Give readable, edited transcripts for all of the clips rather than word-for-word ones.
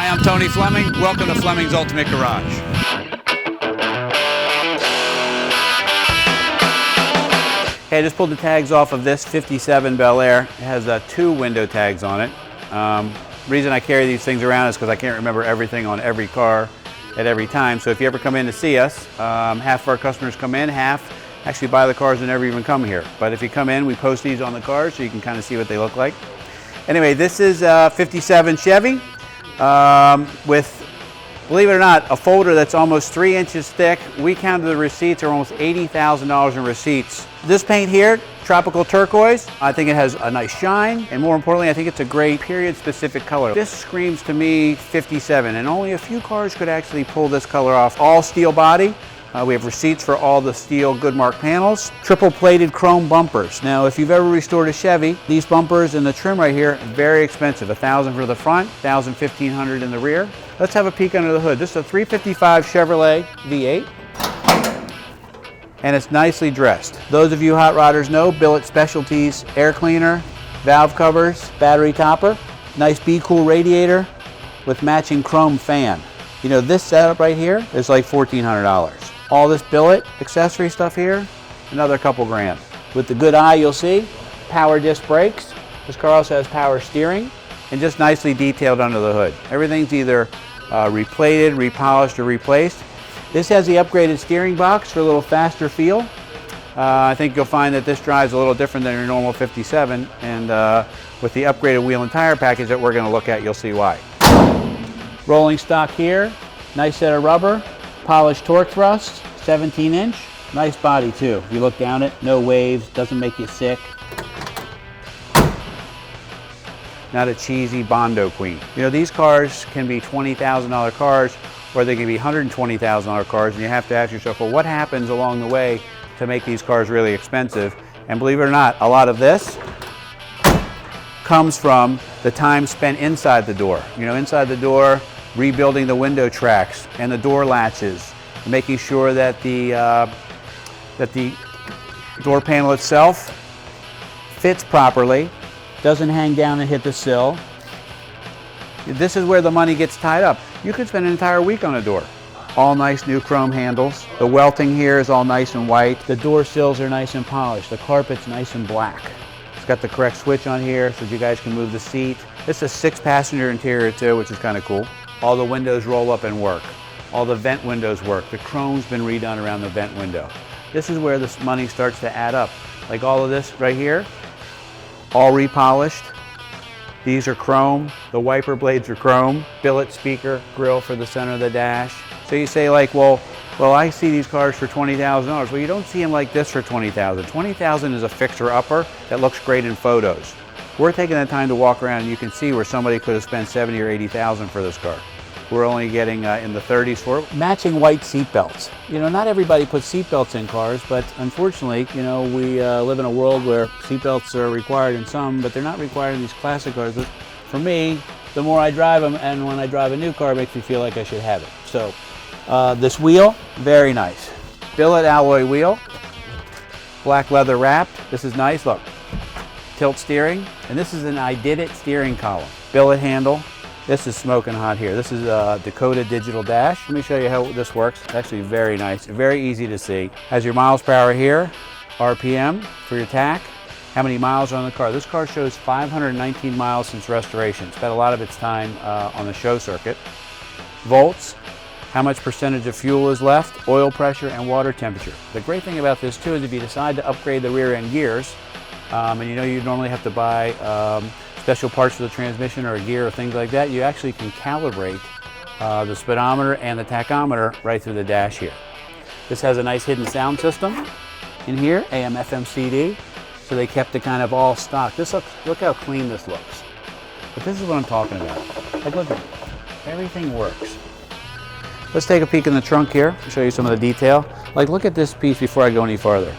Hi, I'm Tony Fleming. Welcome to Fleming's Ultimate Garage. Okay, I just pulled the tags off of this 57 Belair. It has 2 window tags on it. The reason I carry these things around is because I can't remember everything on every car at every time. So if you ever come in to see us, half of our customers come in, half actually buy the cars and never even come here. But if you come in, we post these on the cars so you can kind of see what they look like. Anyway, this is 57 Chevy with, believe it or not, a folder that's almost 3 inches thick. We counted the receipts, are almost $80,000 in receipts. This paint here, Tropical Turquoise, I think it has a nice shine, and more importantly, I think it's a great period-specific color. This screams to me 57, and only a few cars could actually pull this color off. All steel body. We have receipts for all the steel Goodmark panels. Triple plated chrome bumpers. Now, if you've ever restored a Chevy, these bumpers and the trim right here, very expensive. $1,000 for the front, $1,000, $1,500 in the rear. Let's have a peek under the hood. This is a 355 Chevrolet V8. And it's nicely dressed. Those of you hot rodders know, Billet Specialties, air cleaner, valve covers, battery topper, nice Be Cool radiator with matching chrome fan. You know, this setup right here is like $1,400. All this billet accessory stuff here, another couple grand. With the good eye, you'll see power disc brakes. This car also has power steering and just nicely detailed under the hood. Everything's either replated, repolished, or replaced. This has the upgraded steering box for a little faster feel. I think you'll find that this drives a little different than your normal 57, and with the upgraded wheel and tire package that we're going to look at, you'll see why. Rolling stock here, nice set of rubber. Polished torque thrust, 17-inch. Nice body too. If you look down it, no waves, doesn't make you sick. Not a cheesy Bondo queen. You know, these cars can be $20,000 cars, or they can be $120,000 cars, and you have to ask yourself, well, what happens along the way to make these cars really expensive? And believe it or not, a lot of this comes from the time spent inside the door. You know, inside the door, rebuilding the window tracks and the door latches, making sure that the door panel itself fits properly, doesn't hang down and hit the sill. This is where the money gets tied up. You could spend an entire week on a door. All nice new chrome handles. The welting here is all nice and white. The door sills are nice and polished. The carpet's nice and black. It's got the correct switch on here so that you guys can move the seat. It's a 6-passenger interior too, which is kind of cool. All the windows roll up and work. All the vent windows work. The chrome's been redone around the vent window. This is where this money starts to add up. Like all of this right here, all repolished. These are chrome. The wiper blades are chrome. Billet speaker grill for the center of the dash. So you say like, well, I see these cars for $20,000. Well, you don't see them like this for $20,000. $20,000 is a fixer-upper that looks great in photos. We're taking the time to walk around and you can see where somebody could have spent $70,000 or $80,000 for this car. We're only getting in the 30s for it. Matching white seat belts. You know, not everybody puts seat belts in cars, but unfortunately, you know, we live in a world where seat belts are required in some, but they're not required in these classic cars. But for me, the more I drive them, and when I drive a new car, it makes me feel like I should have it. So this wheel, very nice. Billet alloy wheel, black leather wrapped. This is nice, look. Tilt steering, and this is an Ididit steering column. Billet handle. This is smoking hot here. This is a Dakota digital dash. Let me show you how this works. It's actually very nice, very easy to see. Has your miles per hour here, RPM for your tach, how many miles are on the car. This car shows 519 miles since restoration. Spent a lot of its time on the show circuit. Volts, how much percentage of fuel is left, oil pressure, and water temperature. The great thing about this too is if you decide to upgrade the rear end gears, and you know you normally have to buy special parts for the transmission or a gear or things like that, you actually can calibrate the speedometer and the tachometer right through the dash here. This has a nice hidden sound system in here, AM, FM, CD, so they kept it kind of all stock. Look how clean this looks. But this is what I'm talking about. Like, look at it. Everything works. Let's take a peek in the trunk here, show you some of the detail. Like, look at this piece before I go any farther.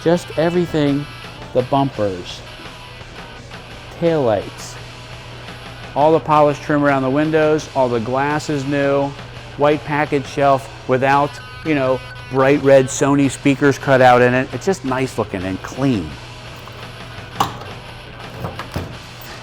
Just everything, the bumpers, taillights, all the polished trim around the windows, all the glass is new, white package shelf without, you know, bright red Sony speakers cut out in it. It's just nice looking and clean.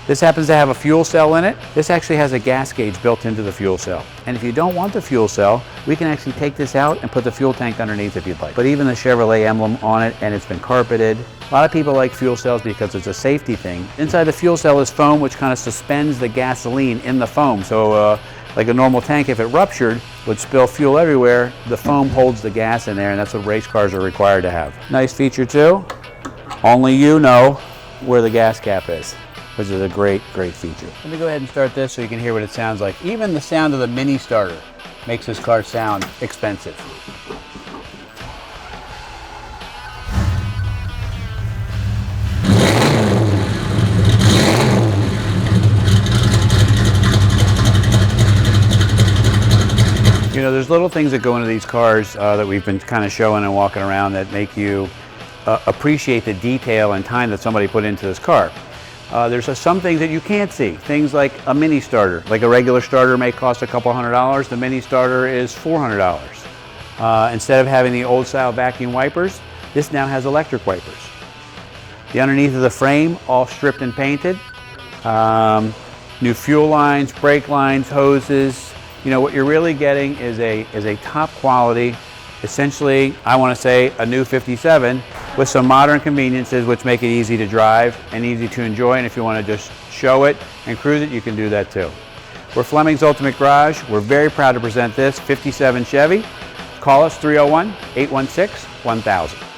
This happens to have a fuel cell in it. This actually has a gas gauge built into the fuel cell. And if you don't want the fuel cell, we can actually take this out and put the fuel tank underneath if you'd like. But even the Chevrolet emblem on it, and it's been carpeted. A lot of people like fuel cells because it's a safety thing. Inside the fuel cell is foam, which kind of suspends the gasoline in the foam. So like a normal tank, if it ruptured, would spill fuel everywhere. The foam holds the gas in there, and that's what race cars are required to have. Nice feature too. Only you know where the gas cap is, which is a great, great feature. Let me go ahead and start this so you can hear what it sounds like. Even the sound of the mini starter makes this car sound expensive. You know, there's little things that go into these cars that we've been kind of showing and walking around that make you appreciate the detail and time that somebody put into this car. There's some things that you can't see. Things like a mini starter. Like a regular starter may cost a couple $100. The mini starter is $400. Instead of having the old style vacuum wipers, this now has electric wipers. The underneath of the frame, all stripped and painted. New fuel lines, brake lines, hoses. You know, what you're really getting is a top quality, essentially, I want to say, a new 57 with some modern conveniences which make it easy to drive and easy to enjoy. And if you want to just show it and cruise it, you can do that too. We're Fleming's Ultimate Garage. We're very proud to present this 57 Chevy. Call us 301-816-1000.